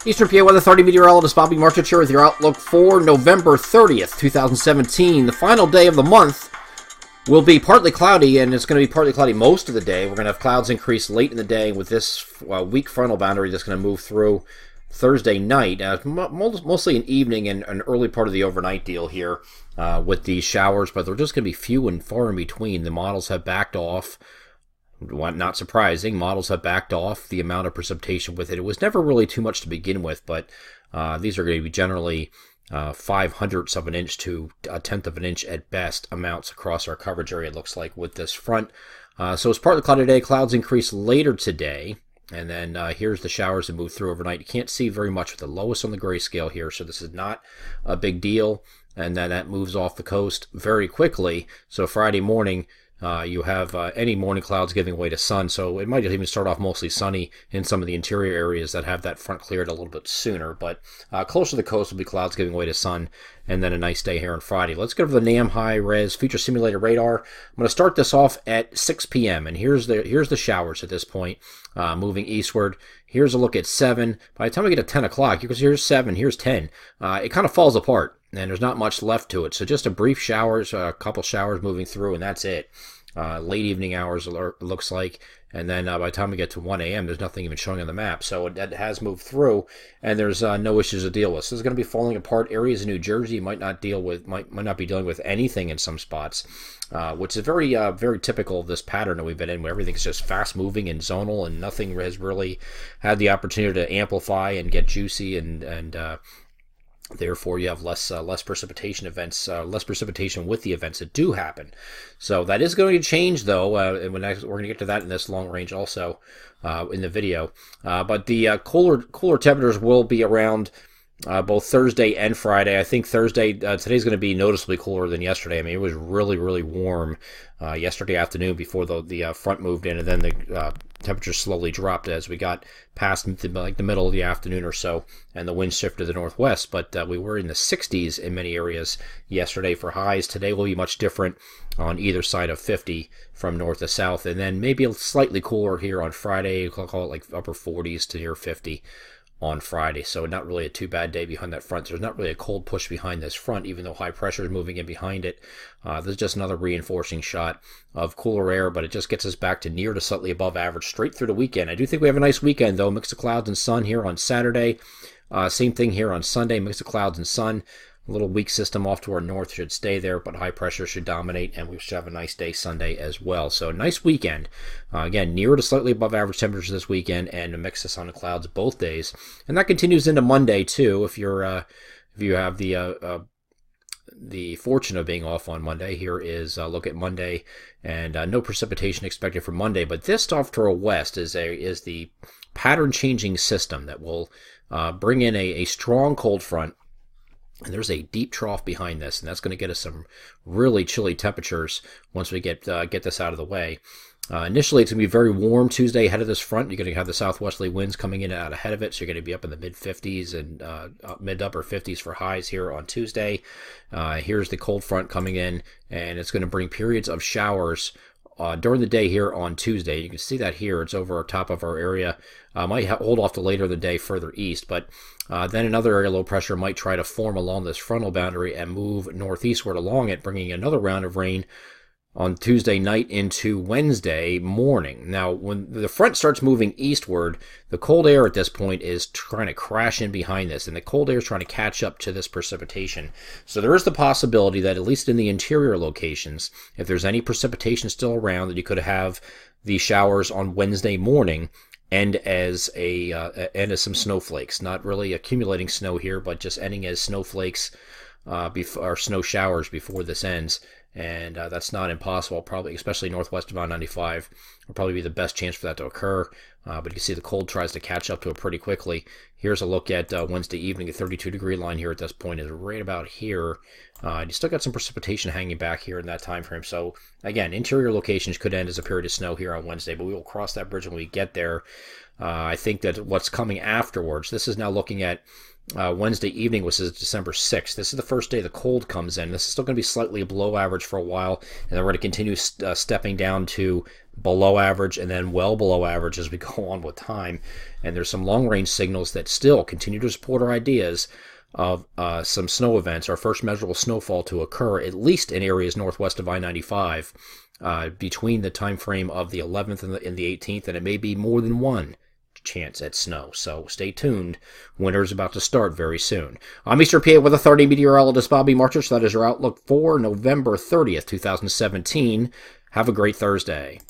Eastern PA Weather 30 meteorologist Bobby Marchich here with your outlook for November 30th, 2017. The final day of the month will be partly cloudy, and it's going to be partly cloudy most of the day. We're going to have clouds increase late in the day with this weak frontal boundary that's going to move through Thursday night. Mostly an evening and an early part of the overnight deal here with these showers, but they're just going to be few and far in between. The models have backed off. Not surprising, models have backed off the amount of precipitation with it. It was never really too much to begin with, but these are going to be generally 0.05 of an inch to 1/10 of an inch at best amounts across our coverage area, it looks like, with this front. So it's partly cloudy today. Clouds increase later today, and then here's the showers that move through overnight. You can't see very much with the lowest on the grayscale here, so this is not a big deal. And then that moves off the coast very quickly. So Friday morning, you have any morning clouds giving way to sun, so it might even start off mostly sunny in some of the interior areas that have that front cleared a little bit sooner. But closer to the coast will be clouds giving way to sun, and then a nice day here on Friday. Let's go to the NAM high-res future simulated radar. I'm going to start this off at 6 p.m., and here's the showers at this point, moving eastward. Here's a look at 7. By the time we get to 10 o'clock, because here's 7, here's 10, it kind of falls apart, and there's not much left to it. So just a brief showers, a couple showers moving through, and that's it. Late evening hours, it looks like, and then by the time we get to 1 a.m., there's nothing even showing on the map. So it has moved through, and there's no issues to deal with. So this is going to be falling apart. Areas in New Jersey might not be dealing with anything in some spots, which is very typical of this pattern that we've been in, where everything's just fast moving and zonal, and nothing has really had the opportunity to amplify and get juicy, and therefore you have less precipitation events, less precipitation with the events that do happen. So that is going to change, though, and we're going to get to that in this long range also in the video. But the cooler temperatures will be around both Thursday and Friday. I think Thursday, today's going to be noticeably cooler than yesterday. I mean, it was really, really warm yesterday afternoon before the front moved in, and then the temperatures slowly dropped as we got past the middle of the afternoon or so, and the wind shifted to the northwest. But we were in the 60s in many areas yesterday for highs. Today will be much different on either side of 50 from north to south, and then maybe slightly cooler here on Friday. I'll call it like upper 40s to near 50 on Friday. So not really a too bad day behind that front. There's not really a cold push behind this front, even though high pressure is moving in behind it. This is just another reinforcing shot of cooler air, but it just gets us back to near to slightly above average straight through the weekend. I do think we have a nice weekend, though. Mix of clouds and sun here on Saturday. Same thing here on Sunday. Mix of clouds and sun. A little weak system off to our north should stay there, but high pressure should dominate, and we should have a nice day Sunday as well. So nice weekend. Again, near to slightly above average temperatures this weekend, and a mix of sun and clouds both days. And that continues into Monday too. If you have the fortune of being off on Monday, here is a look at Monday, and no precipitation expected for Monday. But this off to our west is the pattern changing system that will bring in a strong cold front. And there's a deep trough behind this, and that's going to get us some really chilly temperatures once we get this out of the way. Initially, it's going to be very warm Tuesday ahead of this front. You're going to have the southwesterly winds coming in and out ahead of it, so you're going to be up in the mid-50s and mid-upper 50s for highs here on Tuesday. Here's the cold front coming in, and it's going to bring periods of showers during the day here on Tuesday. You can see that here. It's over top of our area. Might hold off to later in the day further east, but then another area low pressure might try to form along this frontal boundary and move northeastward along it, bringing another round of rain on Tuesday night into Wednesday morning. Now, when the front starts moving eastward, the cold air at this point is trying to crash in behind this, and the cold air is trying to catch up to this precipitation. So there is the possibility that, at least in the interior locations, if there's any precipitation still around, that you could have the showers on Wednesday morning end as some snowflakes. Not really accumulating snow here, but just ending as snowflakes or snow showers before this ends. And that's not impossible, probably, especially northwest of I-95. Will probably be the best chance for that to occur. But you can see the cold tries to catch up to it pretty quickly. Here's a look at Wednesday evening. The 32-degree line here at this point is right about here. You still got some precipitation hanging back here in that time frame. So, again, interior locations could end as a period of snow here on Wednesday, but we will cross that bridge when we get there. I think that what's coming afterwards, this is now looking at Wednesday evening was December 6th. This is the first day the cold comes in. This is still going to be slightly below average for a while, and then we're going to continue stepping down to below average and then well below average as we go on with time. And there's some long-range signals that still continue to support our ideas of some snow events, our first measurable snowfall to occur, at least in areas northwest of I-95, between the time frame of the 11th and the 18th, and it may be more than one chance at snow. So stay tuned. Winter's about to start very soon. I'm Eastern PA with a 30 meteorologist, Bobby Marchich. That is your outlook for November 30th, 2017. Have a great Thursday.